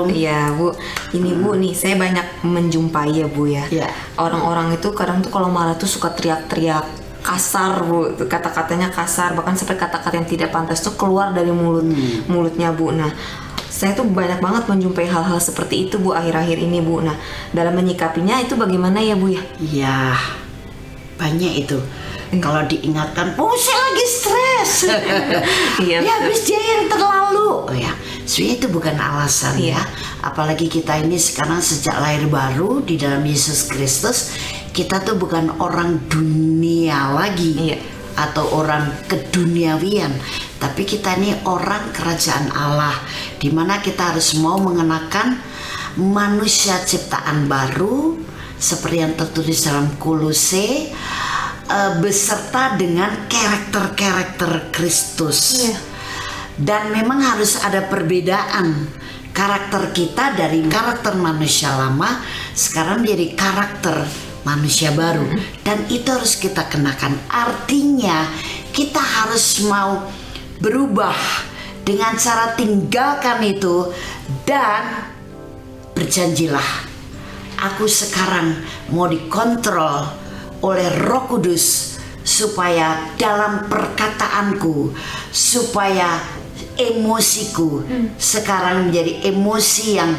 Iya Bu, ini Bu nih saya banyak menjumpai ya Bu ya. Iya. Orang-orang itu kadang tuh kalau marah tuh suka teriak-teriak kasar Bu, kata-katanya kasar, bahkan sampai kata-kata yang tidak pantas tuh keluar dari mulutnya Bu. Nah, saya tuh banyak banget menjumpai hal-hal seperti itu Bu akhir-akhir ini Bu. Nah, dalam menyikapinya itu bagaimana ya Bu ya? Iya, banyak itu. Kalau diingatkan, oh saya lagi stres. Iya, ya habis dia yang terlalu. Oh ya, sebenarnya itu bukan alasan Iya. ya. Apalagi kita ini sekarang sejak lahir baru di dalam Yesus Kristus, kita tuh bukan orang dunia lagi. Iya. Atau orang keduniawian, tapi kita ini orang kerajaan Allah, di mana kita harus mau mengenakan manusia ciptaan baru seperti yang tertulis dalam Kolose, beserta dengan karakter-karakter Kristus. Iya. Dan memang harus ada perbedaan karakter kita dari karakter manusia lama sekarang menjadi karakter manusia baru, dan itu harus kita kenakan. Artinya kita harus mau berubah dengan cara tinggalkan itu, dan berjanjilah, aku sekarang mau dikontrol oleh Roh Kudus supaya dalam perkataanku, supaya emosiku sekarang menjadi emosi yang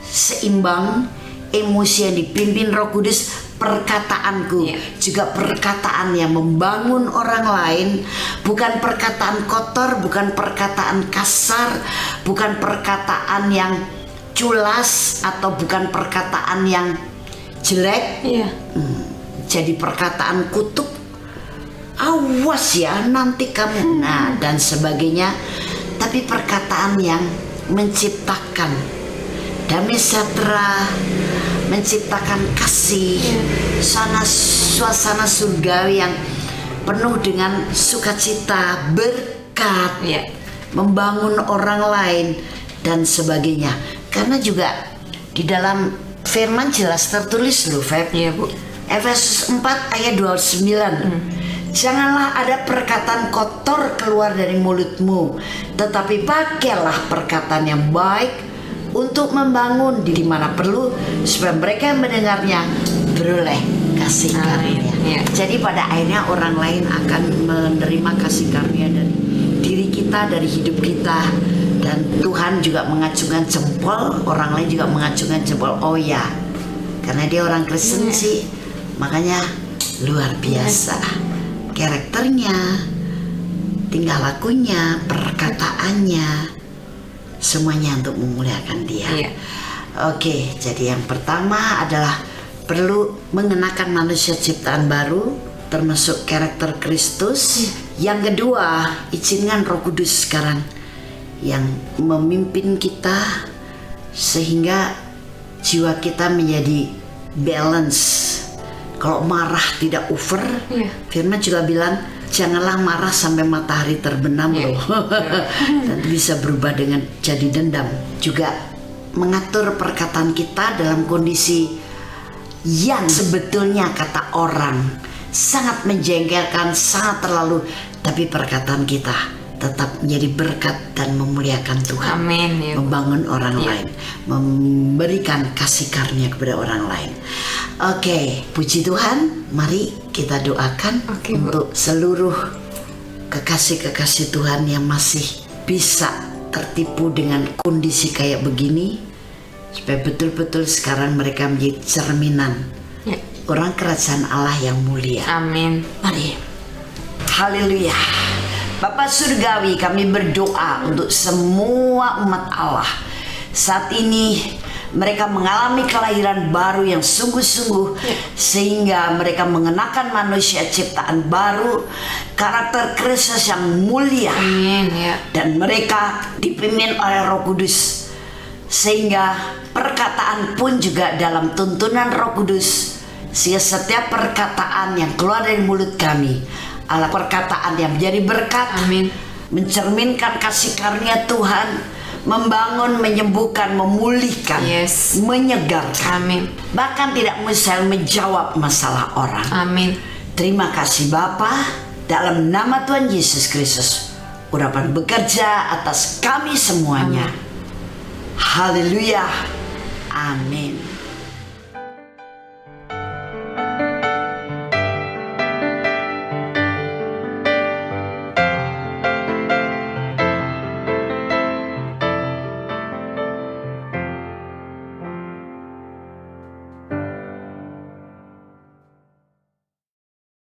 seimbang, emosi yang dipimpin Roh Kudus. Perkataanku juga perkataan yang membangun orang lain, bukan perkataan kotor, bukan perkataan kasar, bukan perkataan yang culas, atau bukan perkataan yang jelek. Jadi perkataan kutuk, awas ya nanti kamu, nah dan sebagainya. Tapi perkataan yang menciptakan damai sejahtera, menciptakan kasih, suasana surgawi yang penuh dengan sukacita, berkat, membangun orang lain dan sebagainya. Karena juga di dalam firman jelas tertulis loh, Feb. Iya Bu. Efesus 4 ayat 29. Janganlah ada perkataan kotor keluar dari mulutmu, tetapi pakailah perkataan yang baik untuk membangun di mana perlu, supaya mereka yang mendengarnya beroleh kasih karunia. Jadi pada akhirnya orang lain akan menerima kasih karunia dari diri kita, dari hidup kita, dan Tuhan juga mengacungkan jempol, orang lain juga mengacungkan jempol. Oh ya, karena dia orang Kristen sih, makanya luar biasa karakternya, tingkah lakunya, perkataannya, semuanya untuk memuliakan dia. Oke, jadi yang pertama adalah perlu mengenakan manusia ciptaan baru, termasuk karakter Kristus. Yang kedua, izinkan Roh Kudus sekarang yang memimpin kita sehingga jiwa kita menjadi balance. Kalau marah tidak over, firman juga bilang janganlah marah sampai matahari terbenam loh. Dan bisa berubah dengan jadi dendam. Juga mengatur perkataan kita dalam kondisi yang sebetulnya kata orang sangat menjengkelkan, sangat terlalu, tapi perkataan kita tetap menjadi berkat dan memuliakan Tuhan. Amin. Membangun orang lain, memberikan kasih karunia kepada orang lain. Oke, puji Tuhan. Mari kita doakan untuk seluruh kekasih-kekasih Tuhan yang masih bisa tertipu dengan kondisi kayak begini, supaya betul-betul sekarang mereka menjadi cerminan orang kerajaan Allah yang mulia. Amin. Mari. Haleluya. Bapa Surgawi, kami berdoa untuk semua umat Allah. Saat ini mereka mengalami kelahiran baru yang sungguh-sungguh, sehingga mereka mengenakan manusia ciptaan baru, karakter Kristus yang mulia. Amin. Dan mereka dipimpin oleh Roh Kudus, sehingga perkataan pun juga dalam tuntunan Roh Kudus, sehingga setiap perkataan yang keluar dari mulut kami adalah perkataan yang menjadi berkat. Amin. Mencerminkan kasih karunia Tuhan, membangun, menyembuhkan, memulihkan, menyegarkan. Amin. Bahkan tidak mustahil menjawab masalah orang. Amin. Terima kasih Bapa, dalam nama Tuhan Yesus Kristus, urapan bekerja atas kami semuanya. Haleluya. Amin.